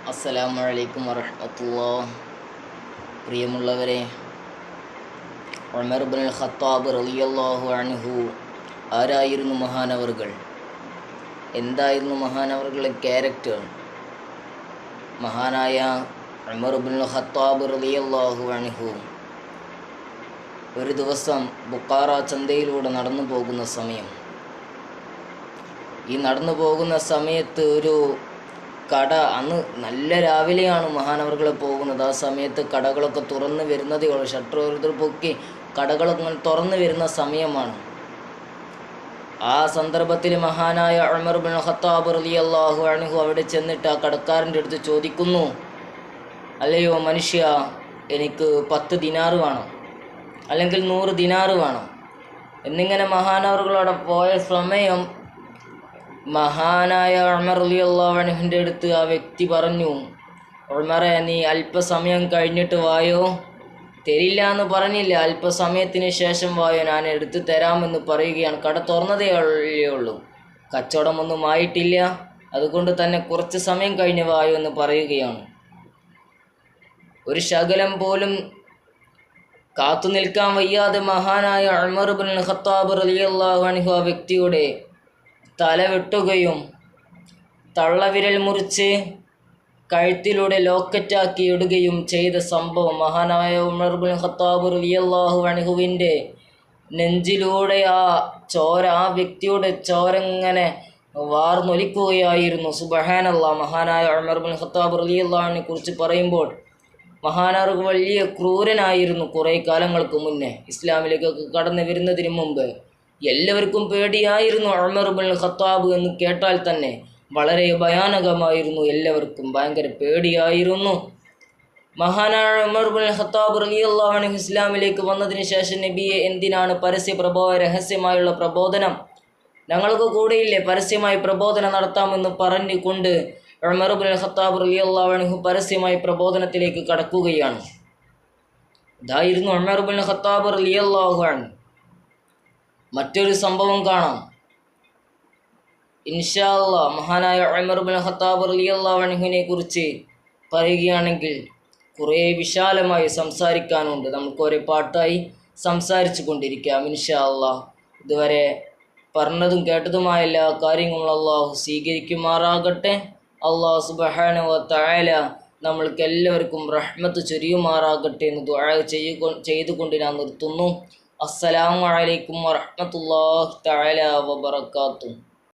അസ്സലാമു അലൈക്കും വറഹ്മത്തുള്ളാഹി. പ്രിയമുള്ളവരെ, ഉമർ ഇബ്നുൽ ഖത്താബ് റളിയല്ലാഹു അൻഹു ആരായിരുന്നു മഹാനവറുകൾ? എന്തായിരുന്നു മഹാനവറുകളുടെ ക്യാരക്ടർ? മഹാനായ ഉമർ ഇബ്നുൽ ഖത്താബ് റളിയല്ലാഹു അൻഹു ഒരു ദിവസം ബുഖാറ ചന്തയിലൂടെ നടന്നു പോകുന്ന സമയത്ത് ഒരു കട, അന്ന് നല്ല രാവിലെയാണ് മഹാനവറുകൾ പോകുന്നത്. ആ സമയത്ത് കടകളൊക്കെ തുറന്നു വരുന്നതേ ഉള്ളൂ. ഷട്ടർ ഓരോരുത്തർ പൊക്കി കടകളൊക്കെ തുറന്നു വരുന്ന സമയമാണ്. ആ സന്ദർഭത്തിൽ മഹാനായ ഉമർ ഇബ്നുൽ ഖത്താബ് റളിയല്ലാഹു അൻഹു അവിടെ ചെന്നിട്ട് ആ കടക്കാരൻ്റെ അടുത്ത് ചോദിക്കുന്നു, അല്ലയോ മനുഷ്യ, എനിക്ക് 10 ദിനാറ് വേണം, അല്ലെങ്കിൽ 100 ദിനാറ് വേണം എന്നിങ്ങനെ മഹാനവറുകളോടെ പോയ സമയം മഹാനായ ഉമർ റളിയല്ലാഹു അൻഹുവിൻ്റെ അടുത്ത് ആ വ്യക്തി പറഞ്ഞു, ഉമറെ, നീ അല്പസമയം കഴിഞ്ഞിട്ട് വായോ, തരില്ല എന്ന് പറഞ്ഞില്ല, അല്പസമയത്തിന് ശേഷം വായോ, ഞാൻ എടുത്ത് തരാമെന്ന് പറയുകയാണ്. കട തുറന്നതേ ഉള്ളൂ, കച്ചവടമൊന്നും ആയിട്ടില്ല, അതുകൊണ്ട് തന്നെ കുറച്ച് സമയം കഴിഞ്ഞ് വായോ എന്ന് പറയുകയാണ്. ഒരു ശകലം പോലും കാത്തു നിൽക്കാൻ വയ്യാതെ മഹാനായ ഉമർ ഇബ്നുൽ ഖത്താബ് റളിയല്ലാഹു അൻഹു ആ വ്യക്തിയുടെ തല വെട്ടുകയും തള്ളവിരൽ മുറിച്ച് കഴുത്തിലൂടെ ലോക്കറ്റാക്കി ഇടുകയും ചെയ്ത സംഭവം മഹാനായ ഉമർ ഇബ്നുൽ ഖത്താബ് റളിയല്ലാഹു അൻഹുവിൻ്റെ നെഞ്ചിലൂടെ ആ വ്യക്തിയുടെ ചോരങ്ങനെ വാർന്നൊലിക്കുകയായിരുന്നു. സുബ്ഹാനല്ലാഹ്. മഹാനായ ഉമർ ഇബ്നുൽ ഖത്താബ് റളിയല്ലാഹു അൻഹുവിനെ കുറിച്ച് പറയുമ്പോൾ മഹാനവറുകൾ വലിയ ക്രൂരനായിരുന്നു. കുറേ കാലങ്ങൾക്ക് മുന്നേ, ഇസ്ലാമിലേക്കൊക്കെ കടന്നു വരുന്നതിന് മുമ്പ് എല്ലാവർക്കും പേടിയായിരുന്നു ഉമർ ഇബ്നുൽ ഖത്താബ് എന്ന് കേട്ടാൽ തന്നെ. വളരെ ഭയാനകമായിരുന്നു, എല്ലാവർക്കും ഭയങ്കര പേടിയായിരുന്നു. മഹാനായ ഉമർ ഇബ്നുൽ ഖത്താബ് റളിയല്ലാഹു അൻഹു ഇസ്ലാമിലേക്ക് വന്നതിന് ശേഷം, നബിയെ, എന്തിനാണ് രഹസ്യമായുള്ള പ്രബോധനം, ഞങ്ങൾക്ക് കൂടെയില്ലേ, പരസ്യമായി പ്രബോധനം നടത്താമെന്ന് പറഞ്ഞുകൊണ്ട് ഉമർ ഇബ്നുൽ ഖത്താബ് റളിയല്ലാഹു അൻഹു പരസ്യമായി പ്രബോധനത്തിലേക്ക് കടക്കുകയാണ്. ഇതായിരുന്നു ഉമർ ഇബ്നുൽ ഖത്താബ് റളിയല്ലാഹു അൻഹു. മറ്റൊരു സംഭവം കാണാം ഇൻഷാ അല്ലാഹ്. മഹാനായ ഉമർ ഇബ്നുൽ ഖത്താബ് റളിയല്ലാഹു അൻഹുവിനെ കുറിച്ച് പറയുകയാണെങ്കിൽ കുറേ വിശാലമായി സംസാരിക്കാനുണ്ട്. നമുക്ക് ഒരേ പാട്ടായി സംസാരിച്ചു കൊണ്ടിരിക്കാം ഇൻഷാ അല്ലാഹ്. ഇതുവരെ പറഞ്ഞതും കേട്ടതുമായ എല്ലാ കാര്യങ്ങളും അള്ളാഹു സ്വീകരിക്കുമാറാകട്ടെ. അള്ളാഹു സുബ്ഹാനഹു വ തആല നമ്മൾക്ക് എല്ലാവർക്കും റഹ്മത്ത് ചൊരിയുമാറാകട്ടെ എന്ന് ദുആ ചെയ്തുകൊണ്ട് ഞാൻ നിർത്തുന്നു. അസ്സലാമു അലൈക്കും വറഹ്മത്തുള്ളാഹി തആല വബറകാതുഹു.